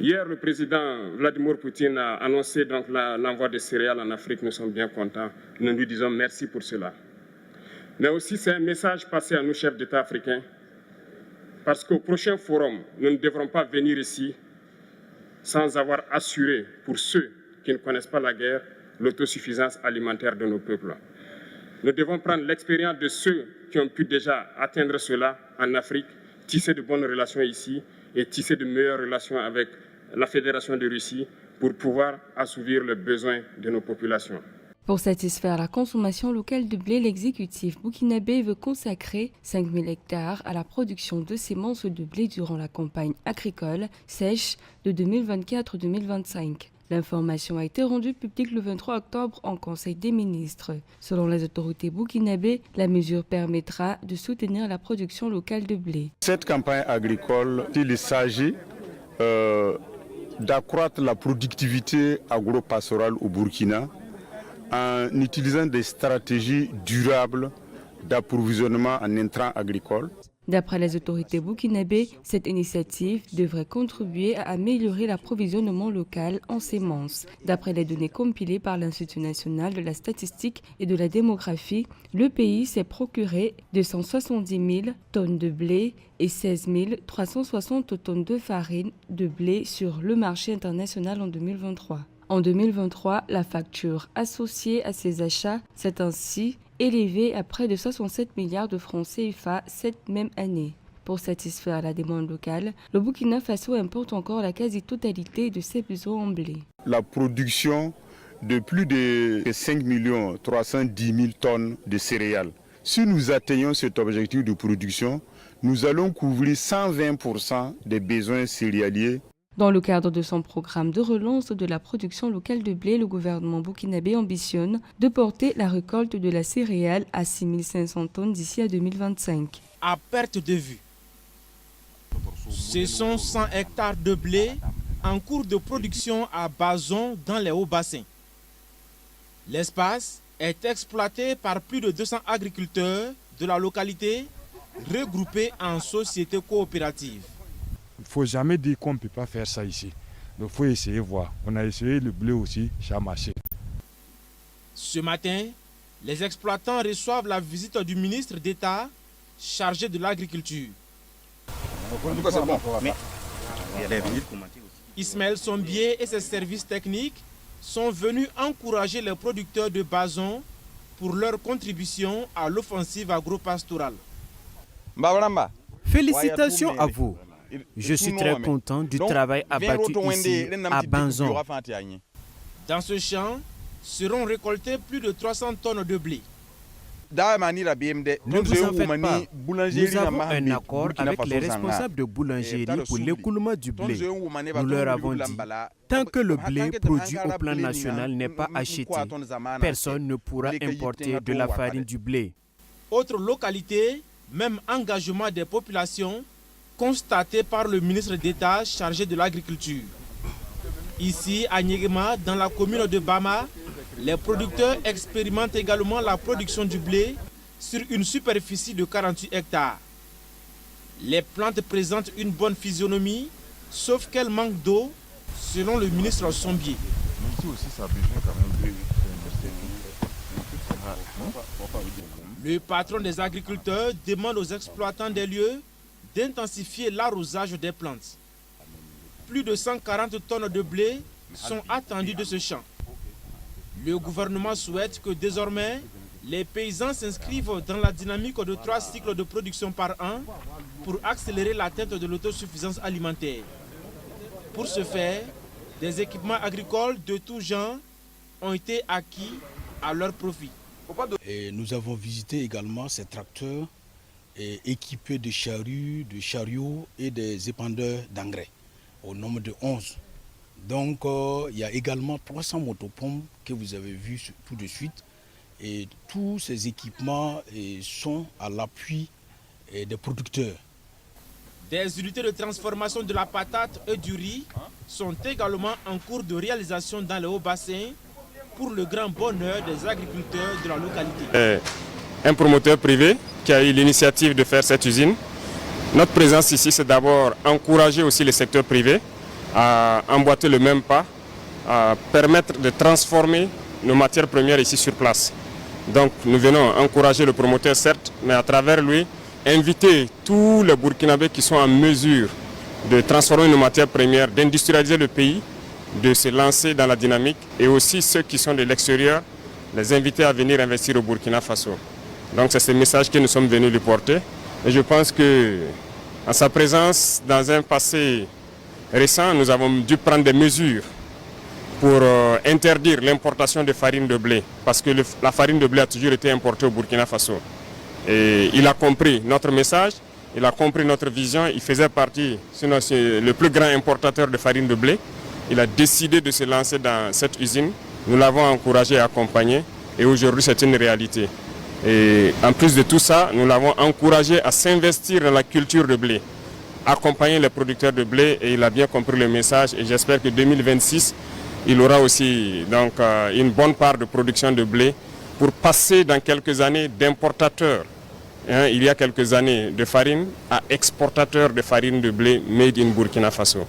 Hier, le président Vladimir Poutine a annoncé donc l'envoi de céréales en Afrique. Nous sommes bien contents. Nous lui disons merci pour cela. Mais aussi, c'est un message passé à nos chefs d'État africains, parce qu'au prochain forum, nous ne devrons pas venir ici sans avoir assuré, pour ceux qui ne connaissent pas la guerre, l'autosuffisance alimentaire de nos peuples. Nous devons prendre l'expérience de ceux qui ont pu déjà atteindre cela en Afrique, tisser de bonnes relations ici et tisser de meilleures relations avec la Fédération de Russie pour pouvoir assouvir les besoins de nos populations. Pour satisfaire la consommation locale de blé, l'exécutif burkinabé veut consacrer 5000 hectares à la production de semences de blé durant la campagne agricole sèche de 2024-2025. L'information a été rendue publique le 23 octobre en Conseil des ministres. Selon les autorités burkinabées, la mesure permettra de soutenir la production locale de blé. Cette campagne agricole, il s'agit d'accroître la productivité agro-pastorale au Burkina en utilisant des stratégies durables d'approvisionnement en intrants agricoles. D'après les autorités burkinabées, cette initiative devrait contribuer à améliorer l'approvisionnement local en semences. D'après les données compilées par l'Institut national de la statistique et de la démographie, le pays s'est procuré 270 000 tonnes de blé et 16 360 tonnes de farine de blé sur le marché international en 2023. En 2023, la facture associée à ces achats s'est ainsi élevée à près de 67 milliards de francs CFA cette même année. Pour satisfaire la demande locale, le Burkina Faso importe encore la quasi-totalité de ses besoins en blé. La production de plus de 5 310 000 tonnes de céréales. Si nous atteignons cet objectif de production, nous allons couvrir 120% des besoins céréaliers. Dans le cadre de son programme de relance de la production locale de blé, le gouvernement burkinabé ambitionne de porter la récolte de la céréale à 6 500 tonnes d'ici à 2025. À perte de vue, ce sont 100 hectares de blé en cours de production à Bazon dans les hauts-bassins. L'espace est exploité par plus de 200 agriculteurs de la localité regroupés en sociétés coopératives. Il ne faut jamais dire qu'on ne peut pas faire ça ici. Donc il faut essayer de voir. On a essayé le blé aussi, ça a marché. Ce matin, les exploitants reçoivent la visite du ministre d'État chargé de l'agriculture. Ismaël Sombier et ses services techniques sont venus encourager les producteurs de Bazon pour leur contribution à l'offensive agro-pastorale. Félicitations à vous. Je suis très content du travail abattu ici à Bazon. Dans ce champ seront récoltées plus de 300 tonnes de blé. Ne vous en faites pas. Nous avons un accord avec les responsables de boulangerie pour l'écoulement du blé. Nous leur avons dit, tant que le blé produit au plan national n'est pas acheté, personne ne pourra importer de la farine du blé. Autre localité, même engagement des populations, constaté par le ministre d'État chargé de l'agriculture. Ici, à Niéguéma, dans la commune de Bama, les producteurs expérimentent également la production du blé sur une superficie de 48 hectares. Les plantes présentent une bonne physionomie, sauf qu'elles manquent d'eau, selon le ministre Sombier. Le patron des agriculteurs demande aux exploitants des lieux d'intensifier l'arrosage des plantes. Plus de 140 tonnes de blé sont attendues de ce champ. Le gouvernement souhaite que désormais, les paysans s'inscrivent dans la dynamique de 3 cycles de production par an pour accélérer l'atteinte de l'autosuffisance alimentaire. Pour ce faire, des équipements agricoles de tout genre ont été acquis à leur profit. Et nous avons visité également ces tracteurs équipés de chariots et des épandeurs d'engrais, au nombre de 11. Donc il y a également 300 motopompes que vous avez vues tout de suite. Et tous ces équipements sont à l'appui des producteurs. Des unités de transformation de la patate et du riz sont également en cours de réalisation dans les hauts bassins pour le grand bonheur des agriculteurs de la localité. Un promoteur privé qui a eu l'initiative de faire cette usine. Notre présence ici, c'est d'abord encourager aussi le secteur privé à emboîter le même pas, à permettre de transformer nos matières premières ici sur place. Donc nous venons encourager le promoteur certes, mais à travers lui, inviter tous les Burkinabés qui sont en mesure de transformer nos matières premières, d'industrialiser le pays, de se lancer dans la dynamique, et aussi ceux qui sont de l'extérieur, les inviter à venir investir au Burkina Faso. Donc c'est ce message que nous sommes venus lui porter. Et je pense que en sa présence, dans un passé récent, nous avons dû prendre des mesures pour interdire l'importation de farine de blé, parce que la farine de blé a toujours été importée au Burkina Faso. Et il a compris notre message, il a compris notre vision, il faisait partie, sinon c'est le plus grand importateur de farine de blé. Il a décidé de se lancer dans cette usine, nous l'avons encouragé et accompagné, et aujourd'hui c'est une réalité. Et en plus de tout ça, nous l'avons encouragé à s'investir dans la culture de blé, accompagner les producteurs de blé, et il a bien compris le message, et j'espère que 2026, il aura aussi donc, une bonne part de production de blé pour passer dans quelques années d'importateur, il y a quelques années de farine, à exportateur de farine de blé made in Burkina Faso.